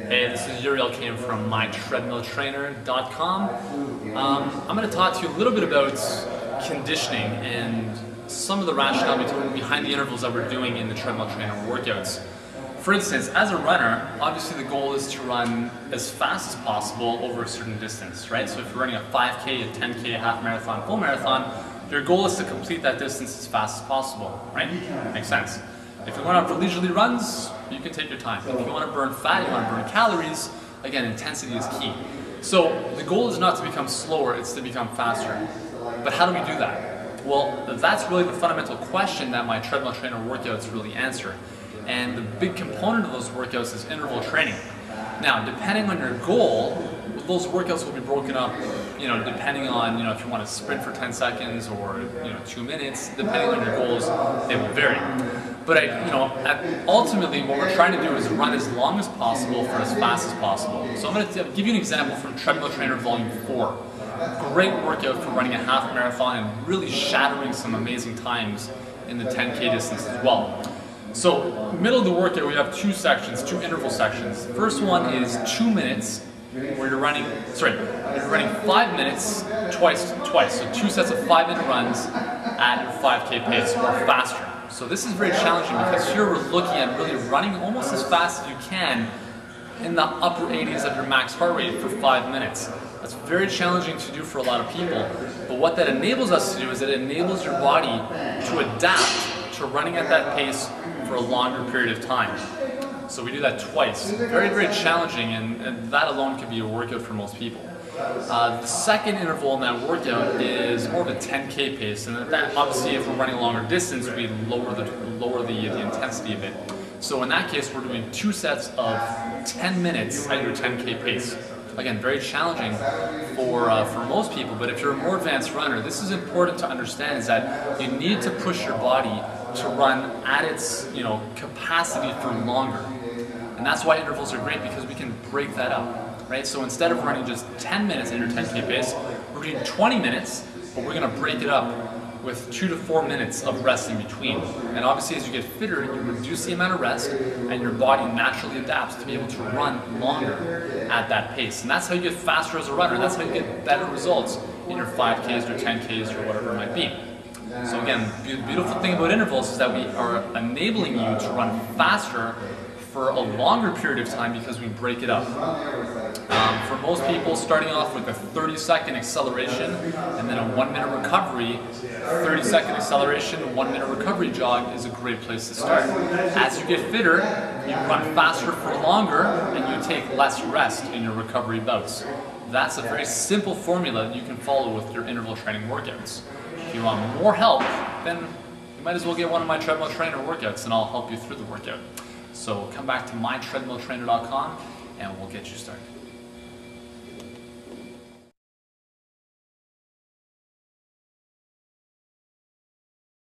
Hey, this is Uriel Kane from mytreadmilltrainer.com. I'm going to talk to you a little bit about conditioning and some of the rationale behind the intervals that we're doing in the treadmill trainer workouts. For instance, as a runner, obviously the goal is to run as fast as possible over a certain distance, right? So if you're running a 5K, a 10K, a half marathon, full marathon, your goal is to complete that distance as fast as possible, right? Makes sense. If you want to for leisurely runs, you can take your time. If you want to burn fat, you want to burn calories, again, intensity is key. So the goal is not to become slower, it's to become faster. But how do we do that? Well, that's really the fundamental question that my treadmill trainer workouts really answer. And the big component of those workouts is interval training. Now, depending on your goal, those workouts will be broken up, depending on, if you want to sprint for 10 seconds or, 2 minutes, depending on your goals, they will vary. But ultimately, what we're trying to do is run as long as possible for as fast as possible. So I'm going to give you an example from Treadmill Trainer Volume 4. Great workout for running a half marathon and really shattering some amazing times in the 10K distance as well. So, middle of the workout, we have two interval sections. The first one is 2 minutes, where you're running 5 minutes twice. So 2 sets of 5-minute runs at your 5K pace or faster. So this is very challenging because here we're looking at really running almost as fast as you can in the upper 80s of your max heart rate for 5 minutes. That's very challenging to do for a lot of people. But what that enables us to do is it enables your body to adapt to running at that pace for a longer period of time. So we do that twice. Very, very challenging, and that alone could be a workout for most people. The second interval in that workout is more of a 10K pace, and that obviously if we're running a longer distance, we lower the intensity a bit. So in that case, we're doing 2 sets of 10 minutes at your 10K pace. Again, very challenging for most people, but if you're a more advanced runner, this is important to understand, is that you need to push your body to run at its capacity for longer. And that's why intervals are great, because we can break that up. Right? So instead of running just 10 minutes at your 10K pace, we're doing 20 minutes, but we're going to break it up with 2 to 4 minutes of rest in between. And obviously as you get fitter, you reduce the amount of rest, and your body naturally adapts to be able to run longer at that pace. And that's how you get faster as a runner. That's how you get better results in your 5Ks or 10Ks or whatever it might be. So again, the beautiful thing about intervals is that we are enabling you to run faster for a longer period of time because we break it up. For most people, starting off with a 30-second acceleration and then a 1-minute recovery, 30-second acceleration, 1-minute recovery jog is a great place to start. As you get fitter, you run faster for longer and you take less rest in your recovery bouts. That's a very simple formula that you can follow with your interval training workouts. If you want more help, then you might as well get one of my treadmill trainer workouts and I'll help you through the workout. So come back to mytreadmilltrainer.com and we'll get you started.